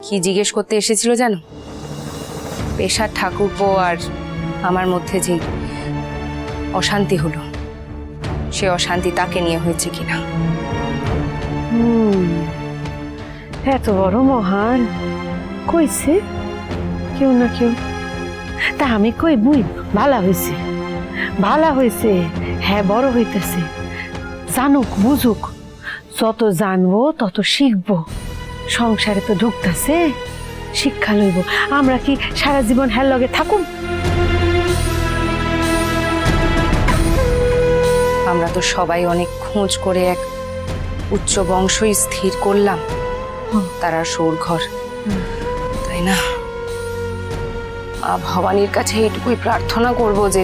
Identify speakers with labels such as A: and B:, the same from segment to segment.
A: কি জিজ্ঞেস করতে এসেছিল জানো? পেশার ঠাকুরপো আর আমার মধ্যে যে অশান্তি হলো, সে অশান্তি তাকে নিয়ে হয়েছে কিনা।
B: এত বড় মহান কইছে কেউ না কেউ, তা আমি কই বুই ভালা হয়েছে, ভালা হয়েছে। হ্যাঁ, বড় হইতেছে, জানুক বুঝুক, যত জানবো তত শিখবো। সংসারে তো ঢুকতেছে, শিক্ষা লইব। আমরা কি সারা জীবন হ্যার লগে থাকুম?
A: আমরা তো সবাই অনেক খোঁজ করে এক উচ্চ বংশই স্থির করলাম, তারা সৌরঘর, তাই না? মা ভবানীর কাছে এইটুকুই প্রার্থনা করব যে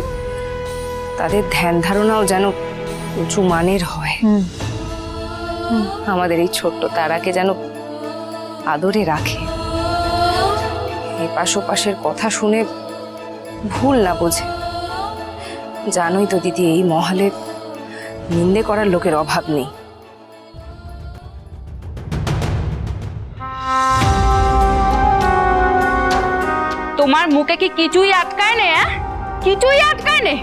A: তাদের ধ্যান ধারণাও যেন উঁচু মানের হয়। আমাদের এই ছোট্ট তারাকে যেন আদরে রাখে, এপাশ ওপাশের কথা শুনে ভুল না বোঝে। জানোই তো দিদি, এই মহলে নিন্দে করার লোকের অভাব নেই।
C: তোমার মুখে কি কিছুই আটকায় নে? কিছুই আটকায় নে?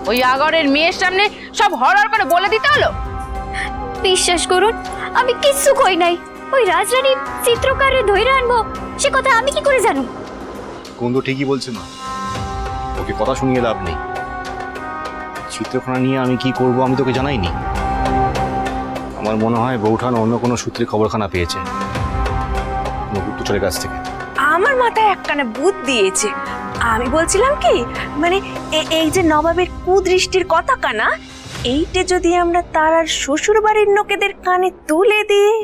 C: ওই আগরের মেয়ের সামনে সব হরহর করে বলে দিতে হলো?
D: বিশ্বাস করুন, আমি কিচ্ছু কই নাই। ওই রাজরানী চিত্রকারে ধইরা আনবো সে কথা আমি কি করে জানো?
E: কুন্দু ঠিকই বলছে মা, ওকে কথা শুনিয়ে লাভ নেই। চিত্রকোনা নিয়ে আমি কি করব আমি তোকে জানাইনি। আমার মনে হয় বৌঠান অন্য কোনো সূত্রে খবরখানা পেয়েছে গুপ্তচরের কাছ থেকে।
F: আমার মাথায় একখানা বুদ্ধ দিয়েছে। আমি বলছিলাম কি, মানে এই যে নবাবের কুদৃষ্টির কথা কানা, এইটা যদি আমরা তার আর শ্বশুর বাড়ির লোকেদের কানে তুলে দিই,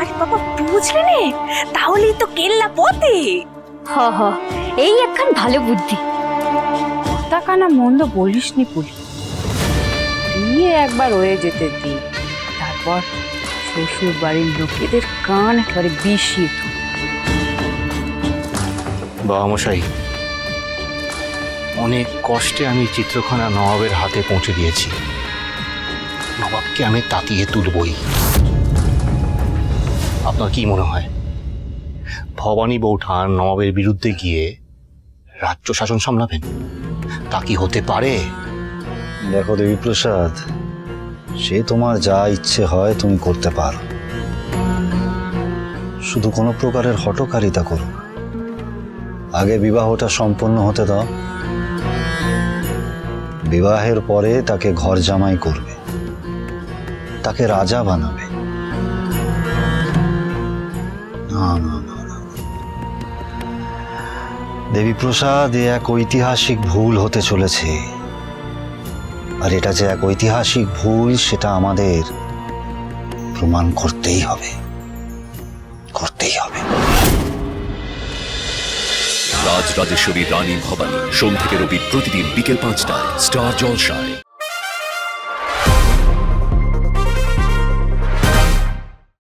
F: আরে বাবা বুঝলে নে, তাহলেই তো কেল্লা পথে।
D: হ হ, এই একখান ভালো বুদ্ধি।
C: কথা কানা মন্দ বলিস নি পুলি, বিয়ে একবার হয়ে যেতে দি, তারপর শ্বশুর বাড়ির লোকেদের কান একেবারে বিষিয়ে তো।
E: বাবা মশাই, অনেক কষ্টে আমি চিত্রকোনা নবাবের হাতে পৌঁছে দিয়েছি। নবাবকে আমি তাতিয়ে তুলবই। আপনার কি মনে হয় ভবানী বৌঠান নবাবের বিরুদ্ধে গিয়ে রাজ্য শাসন সামলাবেন? তা কি হতে পারে?
G: দেখো দেবীপ্রসাদ, সে তোমার যা ইচ্ছে হয় তুমি করতে পারো, শুধু কোনো প্রকারের হঠকারিতা করো না। আগে বিবাহটা সম্পন্ন হতে দাও, বিবাহের পরে তাকে ঘর জামাই করবে, তাকে রাজা বানাবে। না না না না, দেবীপ্রসাদ, এ এক ঐতিহাসিক ভুল হতে চলেছে। আর এটা যে এক ঐতিহাসিক ভুল সেটা আমাদের প্রমাণ করতেই হবে, করতেই হবে।
H: রাজরাজেশ্বরী রানী ভবানী, সোম থেকে রবি প্রতিদিন বিকেল 5টায় স্টার জলসায়।